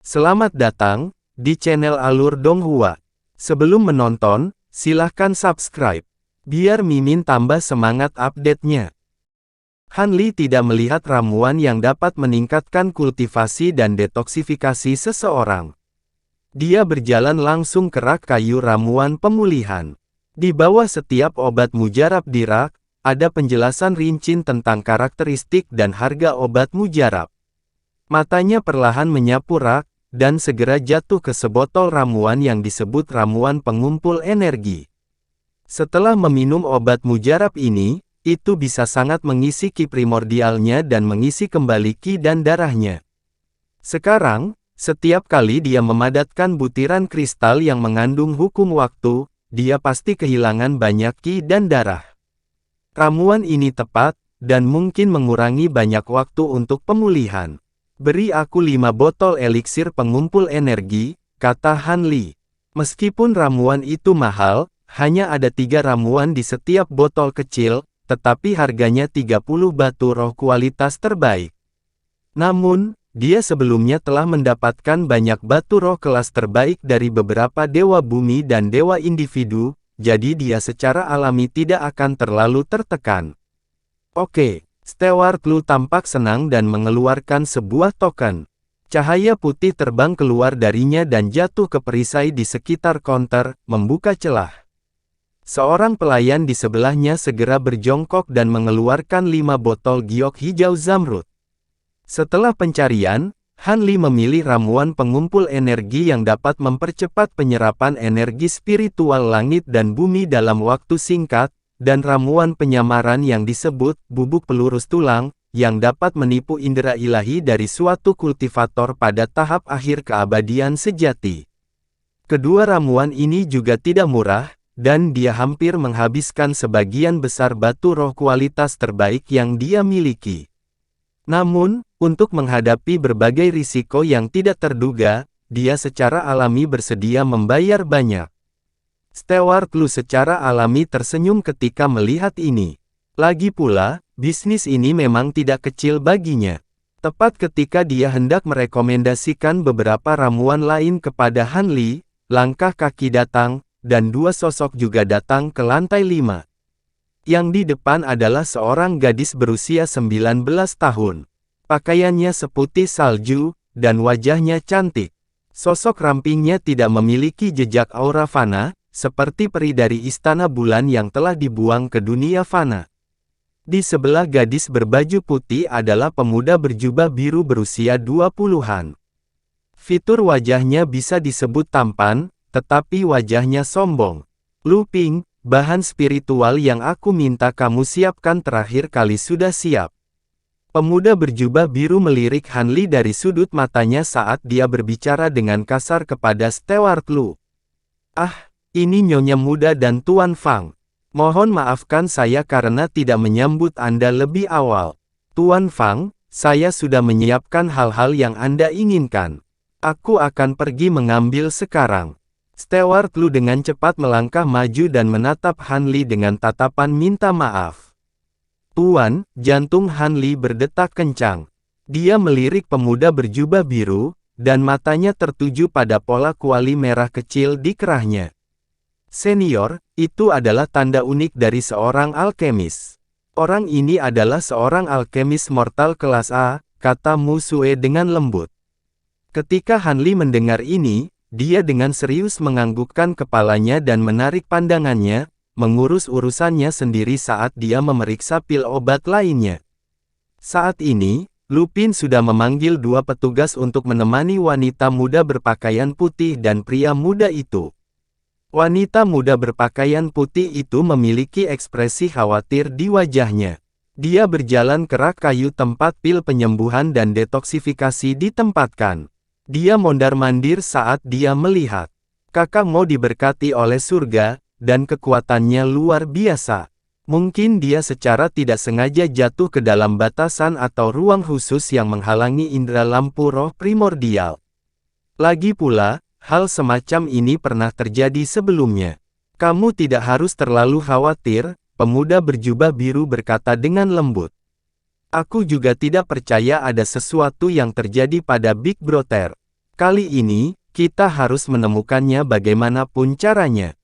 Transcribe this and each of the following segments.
Selamat datang di channel Alur Donghua. Sebelum menonton, silahkan subscribe, biar Mimin tambah semangat update-nya. Han Li tidak melihat ramuan yang dapat meningkatkan kultivasi dan detoksifikasi seseorang. Dia berjalan langsung ke rak kayu ramuan pemulihan. Di bawah setiap obat mujarab di rak, ada penjelasan rinci tentang karakteristik dan harga obat mujarab. Matanya perlahan menyapu rak, dan segera jatuh ke sebotol ramuan yang disebut ramuan pengumpul energi. Setelah meminum obat mujarab ini, itu bisa sangat mengisi ki primordialnya dan mengisi kembali ki dan darahnya. Sekarang, setiap kali dia memadatkan butiran kristal yang mengandung hukum waktu, dia pasti kehilangan banyak ki dan darah. Ramuan ini tepat, dan mungkin mengurangi banyak waktu untuk pemulihan. Beri aku 5 botol eliksir pengumpul energi, kata Han Li. Meskipun ramuan itu mahal, hanya ada 3 ramuan di setiap botol kecil, tetapi harganya 30 batu roh kualitas terbaik. Namun, dia sebelumnya telah mendapatkan banyak batu roh kelas terbaik dari beberapa dewa bumi dan dewa individu, jadi dia secara alami tidak akan terlalu tertekan. Oke. Steward Lu tampak senang dan mengeluarkan sebuah token. Cahaya putih terbang keluar darinya dan jatuh ke perisai di sekitar konter, membuka celah. Seorang pelayan di sebelahnya segera berjongkok dan mengeluarkan 5 botol giok hijau zamrud. Setelah pencarian, Han Li memilih ramuan pengumpul energi yang dapat mempercepat penyerapan energi spiritual langit dan bumi dalam waktu singkat, dan ramuan penyamaran yang disebut bubuk pelurus tulang, yang dapat menipu indera ilahi dari suatu kultivator pada tahap akhir keabadian sejati. Kedua ramuan ini juga tidak murah, dan dia hampir menghabiskan sebagian besar batu roh kualitas terbaik yang dia miliki. Namun, untuk menghadapi berbagai risiko yang tidak terduga, dia secara alami bersedia membayar banyak. Steward Lu secara alami tersenyum ketika melihat ini. Lagi pula, bisnis ini memang tidak kecil baginya. Tepat ketika dia hendak merekomendasikan beberapa ramuan lain kepada Han Li, langkah kaki datang, dan 2 sosok juga datang ke lantai 5. Yang di depan adalah seorang gadis berusia 19 tahun. Pakaiannya seputih salju, dan wajahnya cantik. Sosok rampingnya tidak memiliki jejak aura fana, seperti peri dari istana bulan yang telah dibuang ke dunia fana. Di sebelah gadis berbaju putih adalah pemuda berjubah biru berusia 20-an. Fitur wajahnya bisa disebut tampan, tetapi wajahnya sombong. Lu Ping, bahan spiritual yang aku minta kamu siapkan terakhir kali sudah siap. Pemuda berjubah biru melirik Han Li dari sudut matanya saat dia berbicara dengan kasar kepada Steward Lu. Ah, ini Nyonya Muda dan Tuan Fang. Mohon maafkan saya karena tidak menyambut Anda lebih awal. Tuan Fang, saya sudah menyiapkan hal-hal yang Anda inginkan. Aku akan pergi mengambil sekarang. Steward Lu dengan cepat melangkah maju dan menatap Han Li dengan tatapan minta maaf. Tuan, jantung Han Li berdetak kencang. Dia melirik pemuda berjubah biru, dan matanya tertuju pada pola kuali merah kecil di kerahnya. Senior, itu adalah tanda unik dari seorang alkemis. Orang ini adalah seorang alkemis mortal kelas A, kata Mu Sue dengan lembut. Ketika Han Li mendengar ini, dia dengan serius menganggukkan kepalanya dan menarik pandangannya, mengurus urusannya sendiri saat dia memeriksa pil obat lainnya. Saat ini, Lupin sudah memanggil 2 petugas untuk menemani wanita muda berpakaian putih dan pria muda itu. Wanita muda berpakaian putih itu memiliki ekspresi khawatir di wajahnya. Dia berjalan ke rak kayu tempat pil penyembuhan dan detoksifikasi ditempatkan. Dia mondar-mandir saat dia melihat. Kakak mau diberkati oleh surga, dan kekuatannya luar biasa. Mungkin dia secara tidak sengaja jatuh ke dalam batasan atau ruang khusus yang menghalangi indera lampu roh primordial. Lagi pula, hal semacam ini pernah terjadi sebelumnya. Kamu tidak harus terlalu khawatir, pemuda berjubah biru berkata dengan lembut. Aku juga tidak percaya ada sesuatu yang terjadi pada Big Brother. Kali ini, kita harus menemukannya bagaimanapun caranya.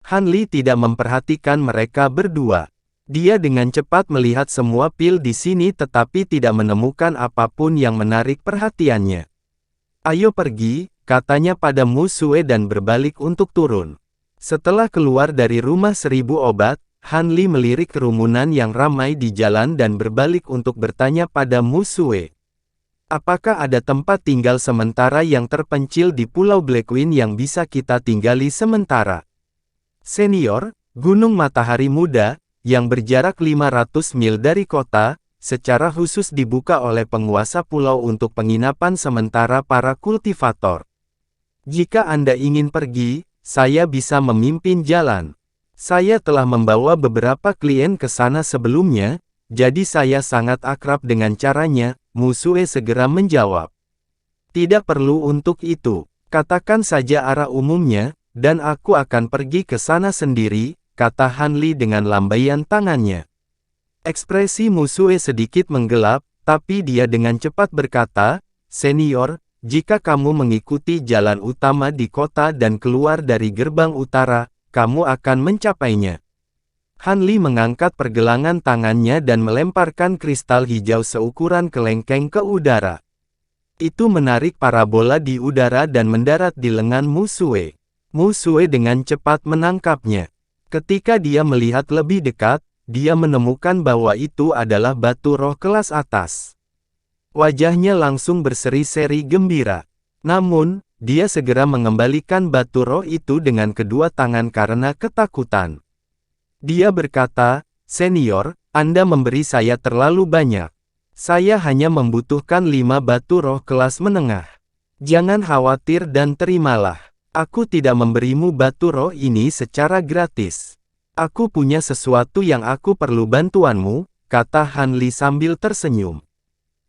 Han Li tidak memperhatikan mereka berdua. Dia dengan cepat melihat semua pil di sini tetapi tidak menemukan apapun yang menarik perhatiannya. Ayo pergi, katanya pada Mu Sue dan berbalik untuk turun. Setelah keluar dari rumah 1000 obat, Han Li melirik kerumunan yang ramai di jalan dan berbalik untuk bertanya pada Mu Sue. Apakah ada tempat tinggal sementara yang terpencil di Pulau Blackwing yang bisa kita tinggali sementara? Senior, Gunung Matahari Muda, yang berjarak 500 mil dari kota, secara khusus dibuka oleh penguasa pulau untuk penginapan sementara para kultivator. Jika Anda ingin pergi, saya bisa memimpin jalan. Saya telah membawa beberapa klien ke sana sebelumnya, jadi saya sangat akrab dengan caranya, Mu Sue segera menjawab. Tidak perlu untuk itu, katakan saja arah umumnya, dan aku akan pergi ke sana sendiri, kata Han Li dengan lambaian tangannya. Ekspresi Mu Sue sedikit menggelap, tapi dia dengan cepat berkata, Senior, jika kamu mengikuti jalan utama di kota dan keluar dari gerbang utara, kamu akan mencapainya. Han Li mengangkat pergelangan tangannya dan melemparkan kristal hijau seukuran kelengkeng ke udara. Itu menarik parabola di udara dan mendarat di lengan Mu Sue. Mu Sue dengan cepat menangkapnya. Ketika dia melihat lebih dekat, dia menemukan bahwa itu adalah batu roh kelas atas. Wajahnya langsung berseri-seri gembira. Namun, dia segera mengembalikan batu roh itu dengan kedua tangan karena ketakutan. Dia berkata, Senior, Anda memberi saya terlalu banyak. Saya hanya membutuhkan 5 batu roh kelas menengah. Jangan khawatir dan terimalah. Aku tidak memberimu batu roh ini secara gratis. Aku punya sesuatu yang aku perlu bantuanmu, kata Han Li sambil tersenyum.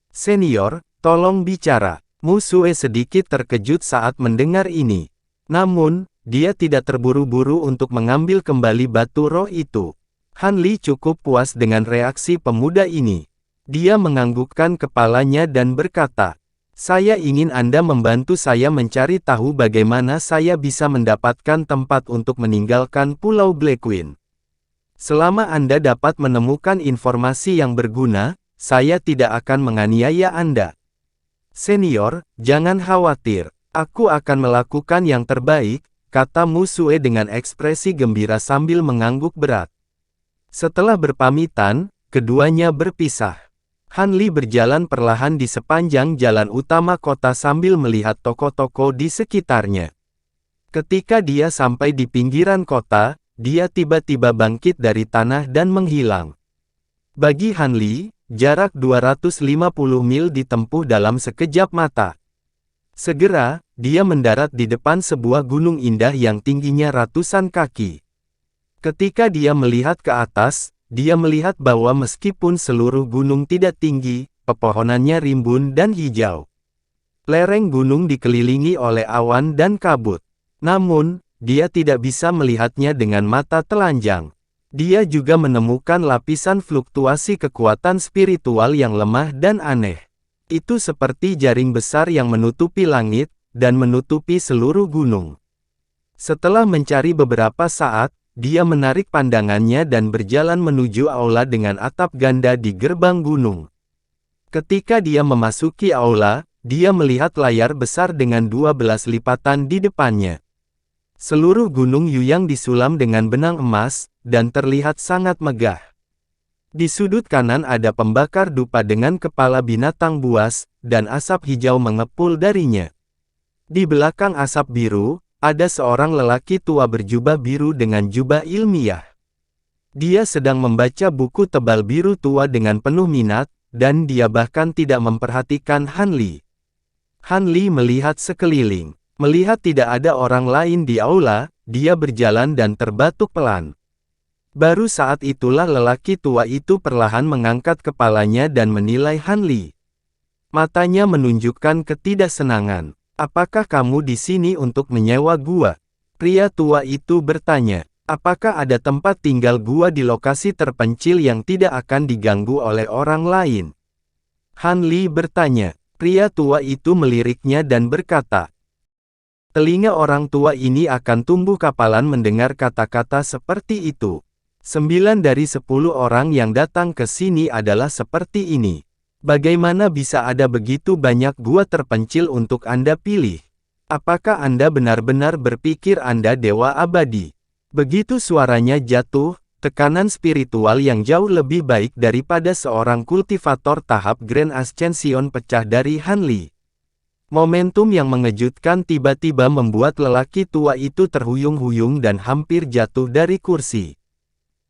Senior, tolong bicara. Mu Sue sedikit terkejut saat mendengar ini. Namun, dia tidak terburu-buru untuk mengambil kembali batu roh itu. Han Li cukup puas dengan reaksi pemuda ini. Dia menganggukkan kepalanya dan berkata, saya ingin Anda membantu saya mencari tahu bagaimana saya bisa mendapatkan tempat untuk meninggalkan Pulau Blackwing. Selama Anda dapat menemukan informasi yang berguna, saya tidak akan menganiaya Anda. Senior, jangan khawatir. Aku akan melakukan yang terbaik, kata Mu Sue dengan ekspresi gembira sambil mengangguk berat. Setelah berpamitan, keduanya berpisah. Han Li berjalan perlahan di sepanjang jalan utama kota sambil melihat toko-toko di sekitarnya. Ketika dia sampai di pinggiran kota, dia tiba-tiba bangkit dari tanah dan menghilang. Bagi Han Li, jarak 250 mil ditempuh dalam sekejap mata. Segera, dia mendarat di depan sebuah gunung indah yang tingginya ratusan kaki. Ketika dia melihat ke atas, dia melihat bahwa meskipun seluruh gunung tidak tinggi, pepohonannya rimbun dan hijau. Lereng gunung dikelilingi oleh awan dan kabut. Namun, dia tidak bisa melihatnya dengan mata telanjang. Dia juga menemukan lapisan fluktuasi kekuatan spiritual yang lemah dan aneh. Itu seperti jaring besar yang menutupi langit, dan menutupi seluruh gunung. Setelah mencari beberapa saat, dia menarik pandangannya dan berjalan menuju aula dengan atap ganda di gerbang gunung. Ketika dia memasuki aula, dia melihat layar besar dengan 12 lipatan di depannya. Seluruh gunung Yuyang disulam dengan benang emas, dan terlihat sangat megah. Di sudut kanan ada pembakar dupa dengan kepala binatang buas, dan asap hijau mengepul darinya. Di belakang asap biru, ada seorang lelaki tua berjubah biru dengan jubah ilmiah. Dia sedang membaca buku tebal biru tua dengan penuh minat, dan dia bahkan tidak memperhatikan Han Li. Han Li melihat sekeliling. Melihat tidak ada orang lain di aula, dia berjalan dan terbatuk pelan. Baru saat itulah lelaki tua itu perlahan mengangkat kepalanya dan menilai Han Li. Matanya menunjukkan ketidaksenangan. Apakah kamu di sini untuk menyewa gua? Pria tua itu bertanya. Apakah ada tempat tinggal gua di lokasi terpencil yang tidak akan diganggu oleh orang lain? Han Li bertanya. Pria tua itu meliriknya dan berkata, telinga orang tua ini akan tumbuh kapalan mendengar kata-kata seperti itu. 9 dari 10 orang yang datang ke sini adalah seperti ini. Bagaimana bisa ada begitu banyak gua terpencil untuk Anda pilih? Apakah Anda benar-benar berpikir Anda dewa abadi? Begitu suaranya jatuh, tekanan spiritual yang jauh lebih baik daripada seorang kultivator tahap Grand Ascension pecah dari Han Li. Momentum yang mengejutkan tiba-tiba membuat lelaki tua itu terhuyung-huyung dan hampir jatuh dari kursi.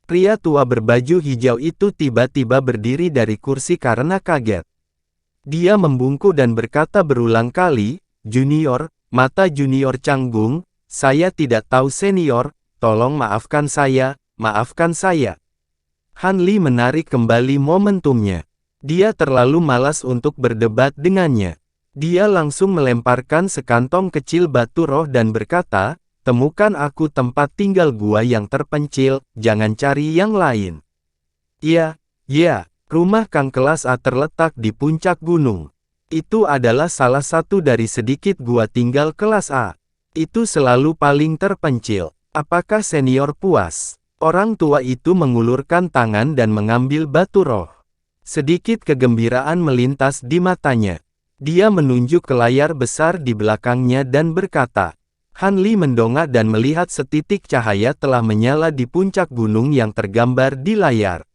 Pria tua berbaju hijau itu tiba-tiba berdiri dari kursi karena kaget. Dia membungkuk dan berkata berulang kali, "Junior, mata Junior canggung, saya tidak tahu senior, tolong maafkan saya, maafkan saya." Han Li menarik kembali momentumnya. Dia terlalu malas untuk berdebat dengannya. Dia langsung melemparkan sekantong kecil batu roh dan berkata, temukan aku tempat tinggal gua yang terpencil, jangan cari yang lain. Ya, rumah Kang Kelas A terletak di puncak gunung. Itu adalah salah satu dari sedikit gua tinggal kelas A. Itu selalu paling terpencil. Apakah senior puas? Orang tua itu mengulurkan tangan dan mengambil batu roh. Sedikit kegembiraan melintas di matanya. Dia menunjuk ke layar besar di belakangnya dan berkata, Han Li mendongak dan melihat setitik cahaya telah menyala di puncak gunung yang tergambar di layar.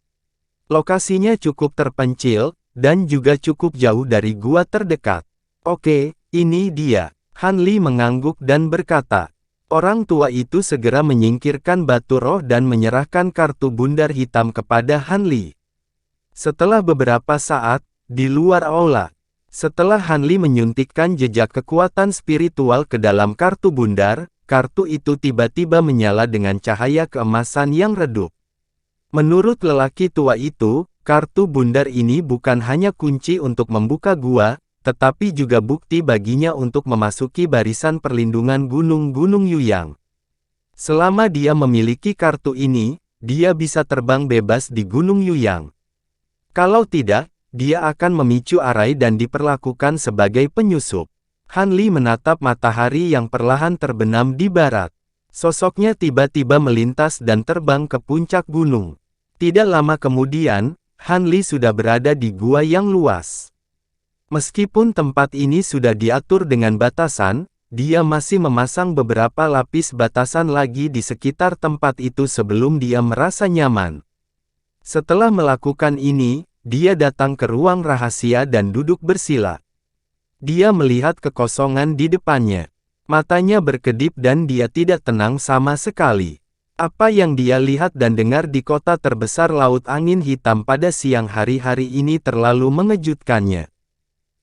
Lokasinya cukup terpencil, dan juga cukup jauh dari gua terdekat. Oke, ini dia. Han Li mengangguk dan berkata. Orang tua itu segera menyingkirkan batu roh dan menyerahkan kartu bundar hitam kepada Han Li. Setelah beberapa saat, di luar aula, setelah Han Li menyuntikkan jejak kekuatan spiritual ke dalam kartu bundar, kartu itu tiba-tiba menyala dengan cahaya keemasan yang redup. Menurut lelaki tua itu, kartu bundar ini bukan hanya kunci untuk membuka gua, tetapi juga bukti baginya untuk memasuki barisan perlindungan gunung-gunung Yuyang. Selama dia memiliki kartu ini, dia bisa terbang bebas di Gunung Yuyang. Kalau tidak, dia akan memicu arai dan diperlakukan sebagai penyusup. Han Li menatap matahari yang perlahan terbenam di barat. Sosoknya tiba-tiba melintas dan terbang ke puncak gunung. Tidak lama kemudian, Han Li sudah berada di gua yang luas. Meskipun tempat ini sudah diatur dengan batasan, dia masih memasang beberapa lapis batasan lagi di sekitar tempat itu sebelum dia merasa nyaman. Setelah melakukan ini, dia datang ke ruang rahasia dan duduk bersila. Dia melihat kekosongan di depannya. Matanya berkedip dan dia tidak tenang sama sekali. Apa yang dia lihat dan dengar di kota terbesar Laut Angin Hitam pada siang hari-hari ini terlalu mengejutkannya.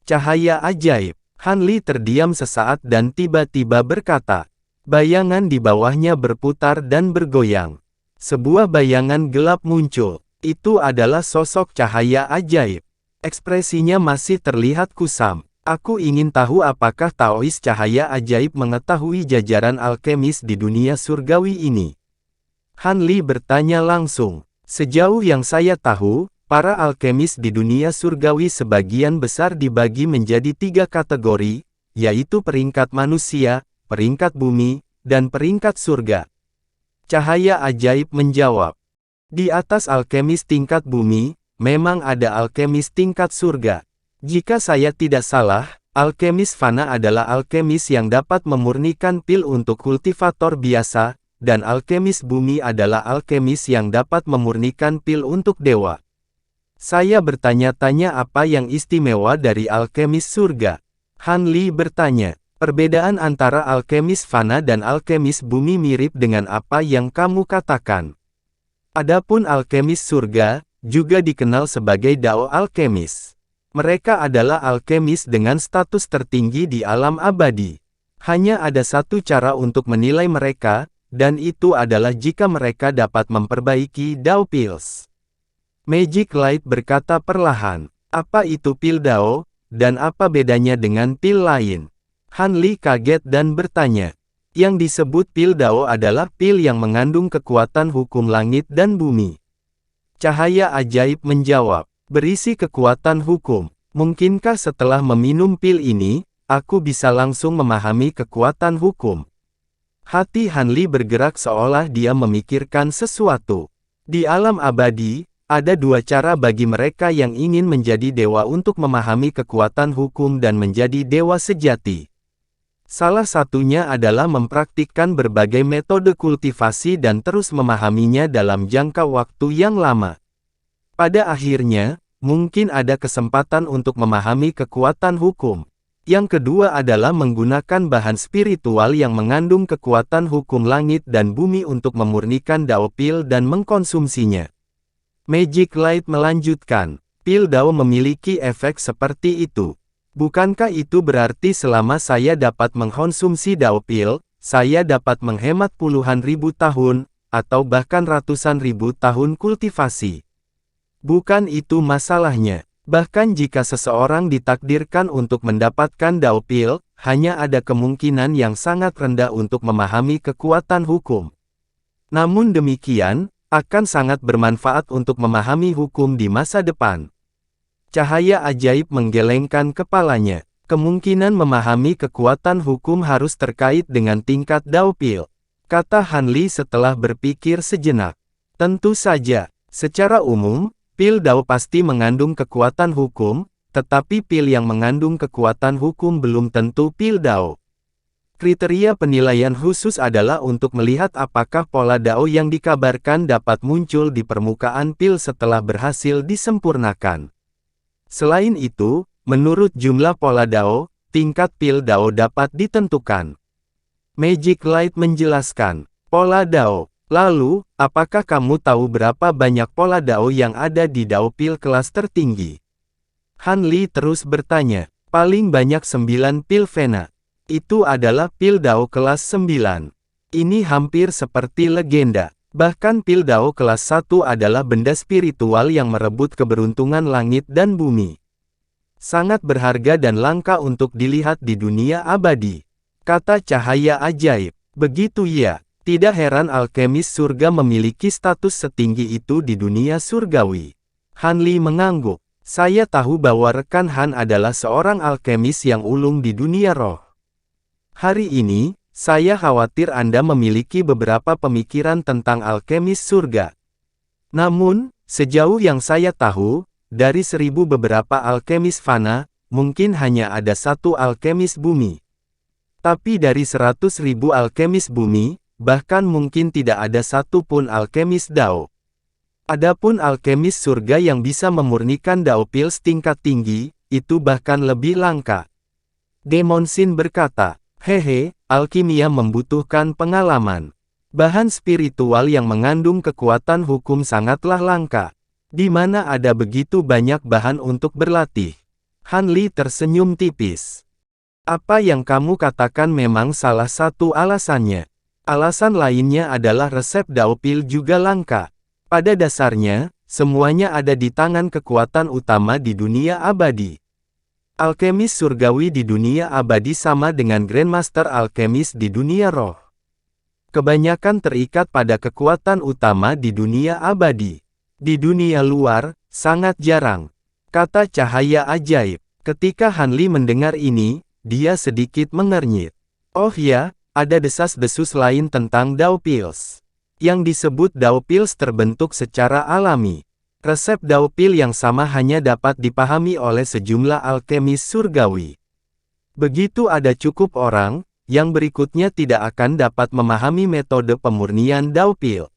Cahaya ajaib. Han Li terdiam sesaat dan tiba-tiba berkata. Bayangan di bawahnya berputar dan bergoyang. Sebuah bayangan gelap muncul. Itu adalah sosok cahaya ajaib. Ekspresinya masih terlihat kusam. Aku ingin tahu apakah Taois cahaya ajaib mengetahui jajaran alkemis di dunia surgawi ini. Han Li bertanya langsung. Sejauh yang saya tahu, para alkemis di dunia surgawi sebagian besar dibagi menjadi 3 kategori, yaitu peringkat manusia, peringkat bumi, dan peringkat surga. Cahaya ajaib menjawab. Di atas alkemis tingkat bumi, memang ada alkemis tingkat surga. Jika saya tidak salah, alkemis fana adalah alkemis yang dapat memurnikan pil untuk kultivator biasa, dan alkemis bumi adalah alkemis yang dapat memurnikan pil untuk dewa. Saya bertanya-tanya apa yang istimewa dari alkemis surga. Han Li bertanya, perbedaan antara alkemis fana dan alkemis bumi mirip dengan apa yang kamu katakan. Adapun alkemis surga, juga dikenal sebagai Dao alkemis. Mereka adalah alkemis dengan status tertinggi di alam abadi. Hanya ada satu cara untuk menilai mereka, dan itu adalah jika mereka dapat memperbaiki Dao Pills. Magic Light berkata perlahan, apa itu pil Dao, dan apa bedanya dengan pil lain? Han Li kaget dan bertanya. Yang disebut pil Dao adalah pil yang mengandung kekuatan hukum langit dan bumi. Cahaya ajaib menjawab, berisi kekuatan hukum. Mungkinkah setelah meminum pil ini, aku bisa langsung memahami kekuatan hukum? Hati Han Li bergerak seolah dia memikirkan sesuatu. Di alam abadi, ada dua cara bagi mereka yang ingin menjadi dewa untuk memahami kekuatan hukum dan menjadi dewa sejati. Salah satunya adalah mempraktikkan berbagai metode kultivasi dan terus memahaminya dalam jangka waktu yang lama. Pada akhirnya, mungkin ada kesempatan untuk memahami kekuatan hukum. Yang kedua adalah menggunakan bahan spiritual yang mengandung kekuatan hukum langit dan bumi untuk memurnikan Dao Pil dan mengkonsumsinya. Magic Light melanjutkan, pil Dao memiliki efek seperti itu. Bukankah itu berarti selama saya dapat mengkonsumsi Dao Pil, saya dapat menghemat puluhan ribu tahun, atau bahkan ratusan ribu tahun kultivasi? Bukan itu masalahnya. Bahkan jika seseorang ditakdirkan untuk mendapatkan Dao Pil, hanya ada kemungkinan yang sangat rendah untuk memahami kekuatan hukum. Namun demikian, akan sangat bermanfaat untuk memahami hukum di masa depan. Cahaya ajaib menggelengkan kepalanya. Kemungkinan memahami kekuatan hukum harus terkait dengan tingkat Dao Pil, kata Han Li setelah berpikir sejenak. Tentu saja, secara umum, pil Dao pasti mengandung kekuatan hukum, tetapi pil yang mengandung kekuatan hukum belum tentu pil Dao. Kriteria penilaian khusus adalah untuk melihat apakah pola Dao yang dikabarkan dapat muncul di permukaan pil setelah berhasil disempurnakan. Selain itu, menurut jumlah pola Dao, tingkat pil Dao dapat ditentukan. Magic Light menjelaskan, pola Dao. Lalu, apakah kamu tahu berapa banyak pola Dao yang ada di Dao Pil kelas tertinggi? Han Li terus bertanya, paling banyak 9 pil Vena. Itu adalah pil Dao kelas 9. Ini hampir seperti legenda. Bahkan pil Dao kelas 1 adalah benda spiritual yang merebut keberuntungan langit dan bumi. Sangat berharga dan langka untuk dilihat di dunia abadi. Kata cahaya ajaib. Begitu ya. Tidak heran alkemis surga memiliki status setinggi itu di dunia surgawi. Han Li mengangguk. Saya tahu bahwa rekan Han adalah seorang alkemis yang ulung di dunia roh. Hari ini, saya khawatir Anda memiliki beberapa pemikiran tentang alkemis surga. Namun, sejauh yang saya tahu, dari 1000 beberapa alkemis fana, mungkin hanya ada satu alkemis bumi. Tapi dari 100.000 alkemis bumi, bahkan mungkin tidak ada satu pun alkemis Dao. Adapun alkemis surga yang bisa memurnikan Dao Pil tingkat tinggi, itu bahkan lebih langka. Demon Sin berkata, hehe, alkimia membutuhkan pengalaman. Bahan spiritual yang mengandung kekuatan hukum sangatlah langka. Di mana ada begitu banyak bahan untuk berlatih. Han Li tersenyum tipis. Apa yang kamu katakan memang salah satu alasannya. Alasan lainnya adalah resep Dao Pil juga langka. Pada dasarnya, semuanya ada di tangan kekuatan utama di dunia abadi. Alkemis surgawi di dunia abadi sama dengan Grandmaster Alkemis di dunia roh. Kebanyakan terikat pada kekuatan utama di dunia abadi. Di dunia luar, sangat jarang. Kata cahaya ajaib. Ketika Han Li mendengar ini, dia sedikit mengernyit. Oh ya, ada desas-desus lain tentang Dao Pils. Yang disebut Dao Pils terbentuk secara alami. Resep Dao Pil yang sama hanya dapat dipahami oleh sejumlah alkemis surgawi. Begitu ada cukup orang, yang berikutnya tidak akan dapat memahami metode pemurnian Dao Pil.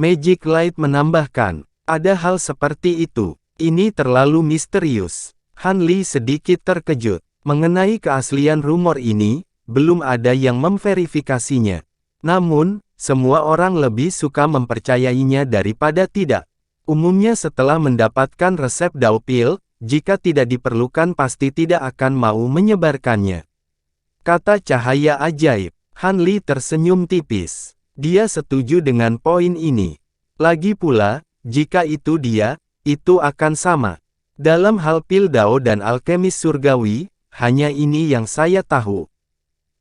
Magic Light menambahkan, ada hal seperti itu. Ini terlalu misterius. Han Li sedikit terkejut. Mengenai keaslian rumor ini, belum ada yang memverifikasinya. Namun, semua orang lebih suka mempercayainya daripada tidak. Umumnya setelah mendapatkan resep Dao Pil, jika tidak diperlukan pasti tidak akan mau menyebarkannya. Kata cahaya ajaib. Han Li tersenyum tipis. Dia setuju dengan poin ini. Lagi pula, jika itu dia, itu akan sama. Dalam hal pil Dao dan alkemis surgawi, hanya ini yang saya tahu.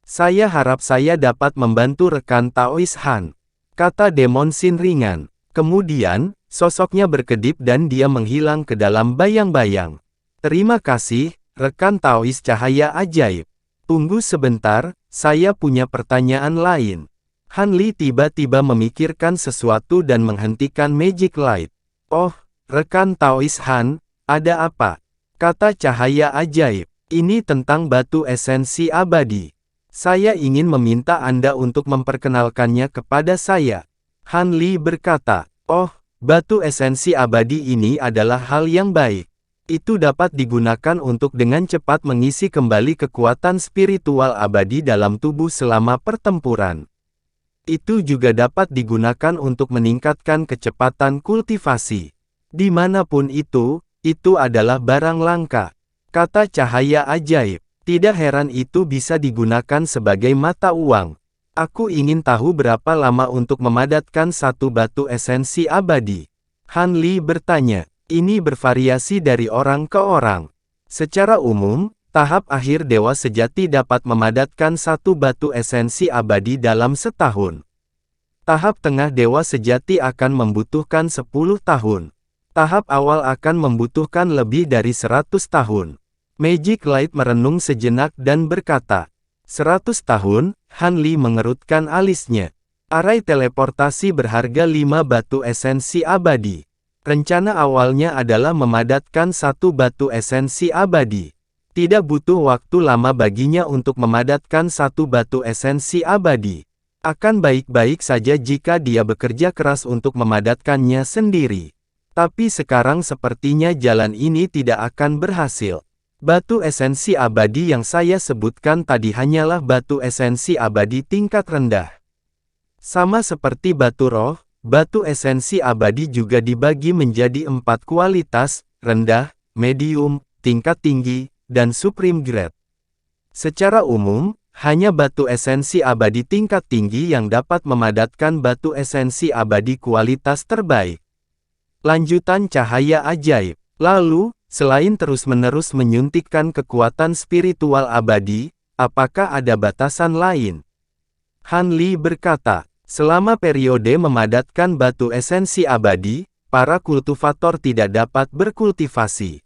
Saya harap saya dapat membantu rekan Taois Han. Kata Demon Sin ringan. Kemudian, sosoknya berkedip dan dia menghilang ke dalam bayang-bayang. Terima kasih, rekan Taois cahaya ajaib. Tunggu sebentar, saya punya pertanyaan lain. Han Li tiba-tiba memikirkan sesuatu dan menghentikan Magic Light. Oh, rekan Taois Han, ada apa? Kata cahaya ajaib. Ini tentang batu esensi abadi. Saya ingin meminta Anda untuk memperkenalkannya kepada saya. Han Li berkata, oh, batu esensi abadi ini adalah hal yang baik. Itu dapat digunakan untuk dengan cepat mengisi kembali kekuatan spiritual abadi dalam tubuh selama pertempuran. Itu juga dapat digunakan untuk meningkatkan kecepatan kultivasi. Dimanapun itu adalah barang langka. Kata cahaya ajaib. Tidak heran itu bisa digunakan sebagai mata uang. Aku ingin tahu berapa lama untuk memadatkan satu batu esensi abadi. Han Li bertanya. Ini bervariasi dari orang ke orang. Secara umum, tahap akhir dewa sejati dapat memadatkan satu batu esensi abadi dalam setahun. Tahap tengah dewa sejati akan membutuhkan 10 tahun. Tahap awal akan membutuhkan lebih dari 100 tahun. Magic Light merenung sejenak dan berkata, 100 tahun, Han Li mengerutkan alisnya. Arai teleportasi berharga 5 batu esensi abadi. Rencana awalnya adalah memadatkan satu batu esensi abadi. Tidak butuh waktu lama baginya untuk memadatkan satu batu esensi abadi. Akan baik-baik saja jika dia bekerja keras untuk memadatkannya sendiri. Tapi sekarang sepertinya jalan ini tidak akan berhasil. Batu esensi abadi yang saya sebutkan tadi hanyalah batu esensi abadi tingkat rendah. Sama seperti batu roh, batu esensi abadi juga dibagi menjadi 4 kualitas, rendah, medium, tingkat tinggi, dan supreme grade. Secara umum, hanya batu esensi abadi tingkat tinggi yang dapat memadatkan batu esensi abadi kualitas terbaik. Lanjutan cahaya ajaib. Lalu, selain terus-menerus menyuntikkan kekuatan spiritual abadi, apakah ada batasan lain? Han Li berkata, selama periode memadatkan batu esensi abadi, para kultivator tidak dapat berkultivasi.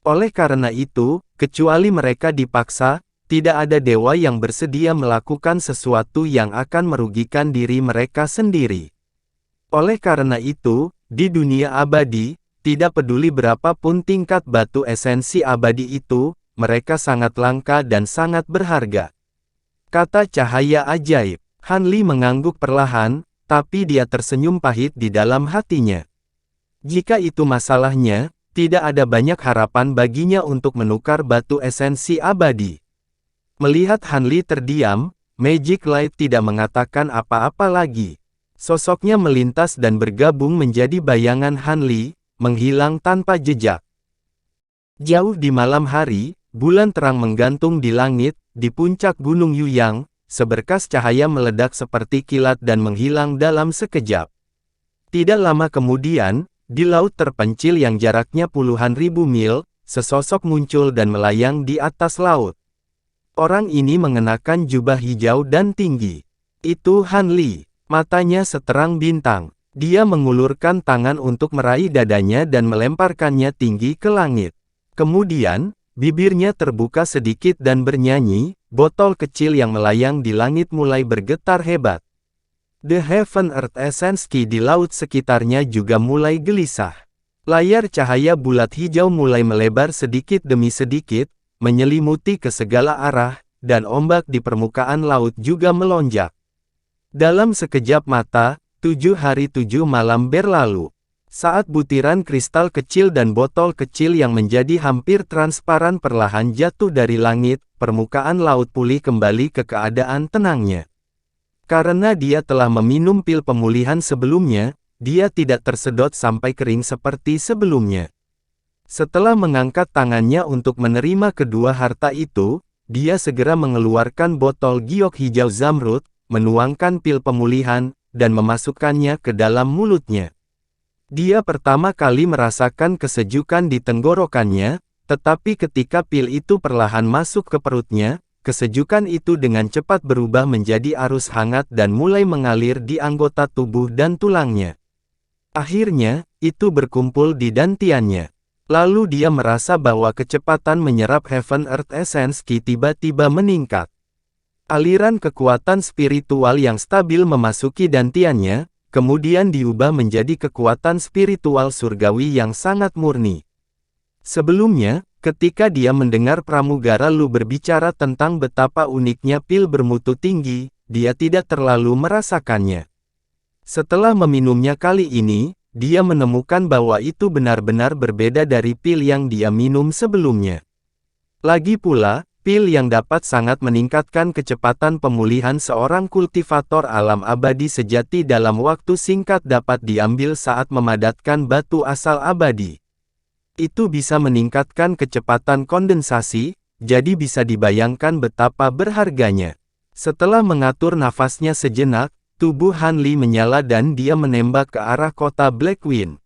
Oleh karena itu, kecuali mereka dipaksa, tidak ada dewa yang bersedia melakukan sesuatu yang akan merugikan diri mereka sendiri. Oleh karena itu, di dunia abadi, tidak peduli berapapun tingkat batu esensi abadi itu, mereka sangat langka dan sangat berharga. Kata cahaya ajaib. Han Li mengangguk perlahan, tapi dia tersenyum pahit di dalam hatinya. Jika itu masalahnya, tidak ada banyak harapan baginya untuk menukar batu esensi abadi. Melihat Han Li terdiam, Magic Light tidak mengatakan apa-apa lagi. Sosoknya melintas dan bergabung menjadi bayangan Han Li, menghilang tanpa jejak. Jauh di malam hari, bulan terang menggantung di langit, di puncak Gunung Yuyang. Seberkas cahaya meledak seperti kilat dan menghilang dalam sekejap. Tidak lama kemudian, di laut terpencil yang jaraknya puluhan ribu mil, sesosok muncul dan melayang di atas laut. Orang ini mengenakan jubah hijau dan tinggi. Itu Han Li. Matanya seterang bintang. Dia mengulurkan tangan untuk meraih dadanya dan melemparkannya tinggi ke langit. Kemudian, bibirnya terbuka sedikit dan bernyanyi. Botol kecil yang melayang di langit mulai bergetar hebat. The Heaven Earth Essence Key di laut sekitarnya juga mulai gelisah. Layar cahaya bulat hijau mulai melebar sedikit demi sedikit, menyelimuti ke segala arah, dan ombak di permukaan laut juga melonjak. Dalam sekejap mata, 7 hari 7 malam berlalu. Saat butiran kristal kecil dan botol kecil yang menjadi hampir transparan perlahan jatuh dari langit, permukaan laut pulih kembali ke keadaan tenangnya. Karena dia telah meminum pil pemulihan sebelumnya, dia tidak tersedot sampai kering seperti sebelumnya. Setelah mengangkat tangannya untuk menerima kedua harta itu, dia segera mengeluarkan botol giok hijau zamrud, menuangkan pil pemulihan, dan memasukkannya ke dalam mulutnya. Dia pertama kali merasakan kesejukan di tenggorokannya, tetapi ketika pil itu perlahan masuk ke perutnya, kesejukan itu dengan cepat berubah menjadi arus hangat dan mulai mengalir di anggota tubuh dan tulangnya. Akhirnya, itu berkumpul di dantiannya. Lalu dia merasa bahwa kecepatan menyerap Heaven Earth Essence Ki tiba-tiba meningkat. Aliran kekuatan spiritual yang stabil memasuki dantiannya, kemudian diubah menjadi kekuatan spiritual surgawi yang sangat murni. Sebelumnya, ketika dia mendengar pramugara Lu berbicara tentang betapa uniknya pil bermutu tinggi, dia tidak terlalu merasakannya. Setelah meminumnya kali ini, dia menemukan bahwa itu benar-benar berbeda dari pil yang dia minum sebelumnya. Lagi pula, pil yang dapat sangat meningkatkan kecepatan pemulihan seorang kultivator alam abadi sejati dalam waktu singkat dapat diambil saat memadatkan batu asal abadi. Itu bisa meningkatkan kecepatan kondensasi, jadi bisa dibayangkan betapa berharganya. Setelah mengatur nafasnya sejenak, tubuh Han Li menyala dan dia menembak ke arah kota Blackwing.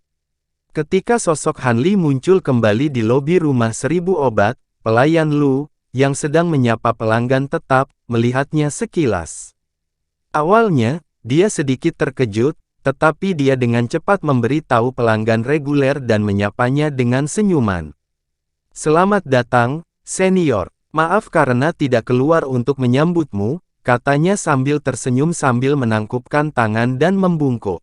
Ketika sosok Han Li muncul kembali di lobi rumah 1000 obat, pelayan Lu, yang sedang menyapa pelanggan tetap, melihatnya sekilas. Awalnya, dia sedikit terkejut, tetapi dia dengan cepat memberi tahu pelanggan reguler dan menyapanya dengan senyuman. "Selamat datang, senior. Maaf karena tidak keluar untuk menyambutmu," katanya sambil tersenyum sambil menangkupkan tangan dan membungkuk.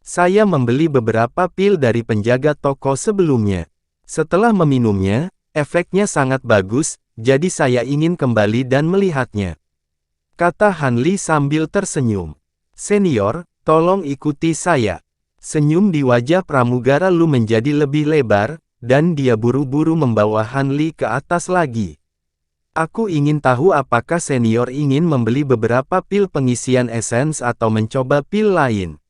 "Saya membeli beberapa pil dari penjaga toko sebelumnya. Setelah meminumnya, efeknya sangat bagus, jadi saya ingin kembali dan melihatnya," kata Han Li sambil tersenyum. "Senior, tolong ikuti saya." Senyum di wajah pramugara Lu menjadi lebih lebar, dan dia buru-buru membawa Han Li ke atas lagi. "Aku ingin tahu apakah senior ingin membeli beberapa pil pengisian esens atau mencoba pil lain."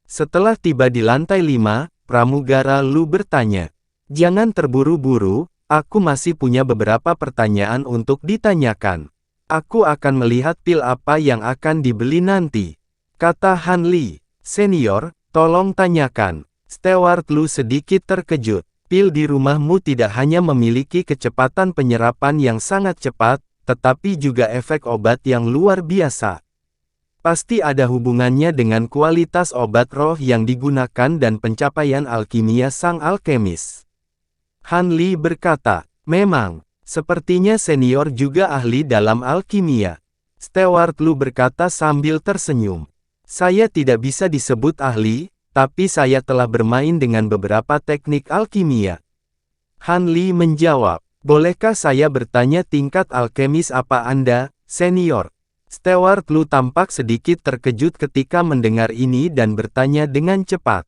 Setelah tiba di lantai 5, pramugara Lu bertanya, "Jangan terburu-buru, aku masih punya beberapa pertanyaan untuk ditanyakan. Aku akan melihat pil apa yang akan dibeli nanti," kata Han Li. "Senior, tolong tanyakan." Steward Lu sedikit terkejut. "Pil di rumahmu tidak hanya memiliki kecepatan penyerapan yang sangat cepat, tetapi juga efek obat yang luar biasa. Pasti ada hubungannya dengan kualitas obat roh yang digunakan dan pencapaian alkimia sang alkemis." Han Li berkata, "Memang, sepertinya senior juga ahli dalam alkimia." Steward Lu berkata sambil tersenyum, "Saya tidak bisa disebut ahli, tapi saya telah bermain dengan beberapa teknik alkimia." Han Li menjawab, "Bolehkah saya bertanya tingkat alkemis apa Anda, senior?" Steward Lu tampak sedikit terkejut ketika mendengar ini dan bertanya dengan cepat,